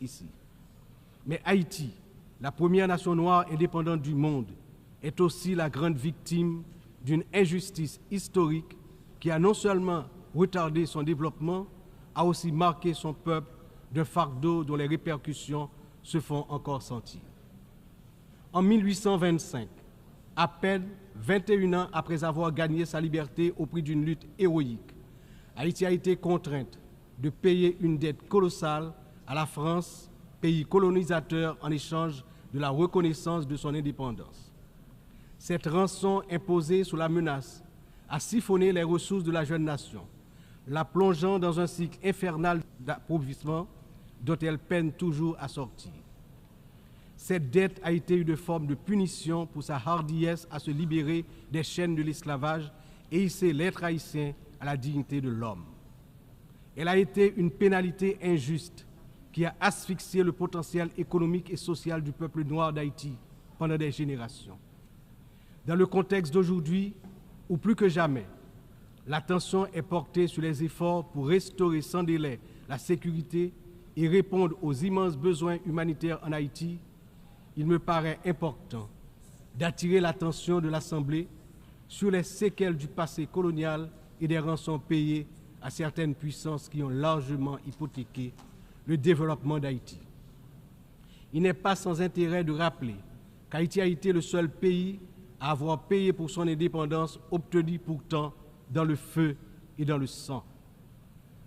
ici. Mais Haïti, la première nation noire indépendante du monde, est aussi la grande victime d'une injustice historique qui a non seulement retardé son développement, a aussi marqué son peuple d'un fardeau dont les répercussions se font encore sentir. En 1825, à peine 21 ans après avoir gagné sa liberté au prix d'une lutte héroïque, Haïti a été contrainte de payer une dette colossale à la France, pays colonisateur, en échange de la reconnaissance de son indépendance. Cette rançon imposée sous la menace a siphonné les ressources de la jeune nation, la plongeant dans un cycle infernal d'appauvrissement dont elle peine toujours à sortir. Cette dette a été une forme de punition pour sa hardiesse à se libérer des chaînes de l'esclavage et hisser l'être haïtien à la dignité de l'homme. Elle a été une pénalité injuste qui a asphyxié le potentiel économique et social du peuple noir d'Haïti pendant des générations. Dans le contexte d'aujourd'hui, où plus que jamais, l'attention est portée sur les efforts pour restaurer sans délai la sécurité et répondre aux immenses besoins humanitaires en Haïti, il me paraît important d'attirer l'attention de l'Assemblée sur les séquelles du passé colonial et des rançons payées à certaines puissances qui ont largement hypothéqué le développement d'Haïti. Il n'est pas sans intérêt de rappeler qu'Haïti a été le seul pays à avoir payé pour son indépendance, obtenue pourtant dans le feu et dans le sang.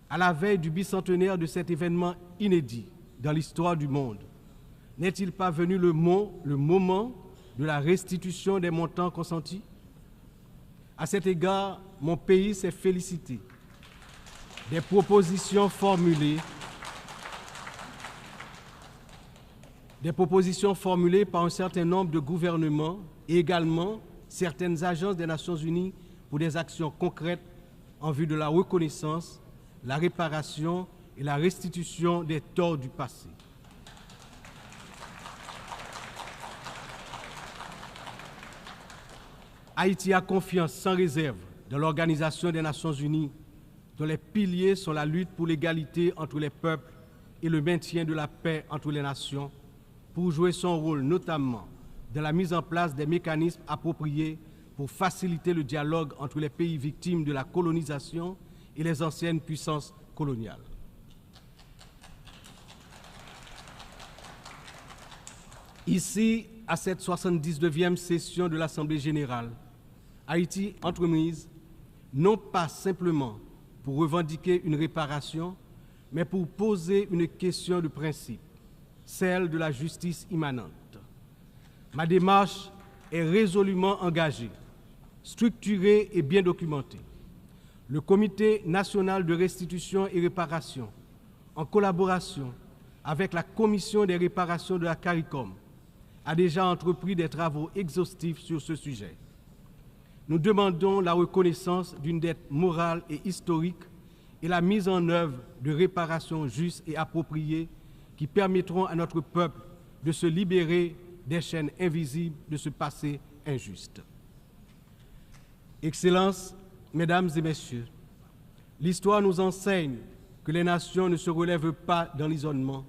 À la veille du bicentenaire de cet événement inédit dans l'histoire du monde, n'est-il pas venu le moment de la restitution des montants consentis? À cet égard, mon pays s'est félicité des propositions formulées par un certain nombre de gouvernements et également certaines agences des Nations Unies pour des actions concrètes en vue de la reconnaissance, la réparation et la restitution des torts du passé. Haïti a confiance sans réserve dans l'Organisation des Nations Unies, dont les piliers sont la lutte pour l'égalité entre les peuples et le maintien de la paix entre les nations, pour jouer son rôle notamment dans la mise en place des mécanismes appropriés pour faciliter le dialogue entre les pays victimes de la colonisation et les anciennes puissances coloniales. Ici, à cette 79e session de l'Assemblée générale, Haïti entremise non pas simplement pour revendiquer une réparation, mais pour poser une question de principe, celle de la justice immanente. Ma démarche est résolument engagée, structurée et bien documentée. Le Comité national de restitution et réparation, en collaboration avec la Commission des réparations de la CARICOM, a déjà entrepris des travaux exhaustifs sur ce sujet. Nous demandons la reconnaissance d'une dette morale et historique et la mise en œuvre de réparations justes et appropriées qui permettront à notre peuple de se libérer des chaînes invisibles de ce passé injuste. Excellences, Mesdames et Messieurs, l'histoire nous enseigne que les nations ne se relèvent pas dans l'isolement,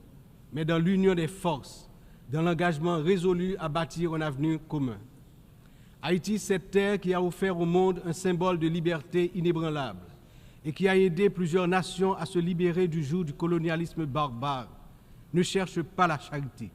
mais dans l'union des forces, dans l'engagement résolu à bâtir un avenir commun. Haïti, cette terre qui a offert au monde un symbole de liberté inébranlable et qui a aidé plusieurs nations à se libérer du joug du colonialisme barbare, ne cherche pas la charité.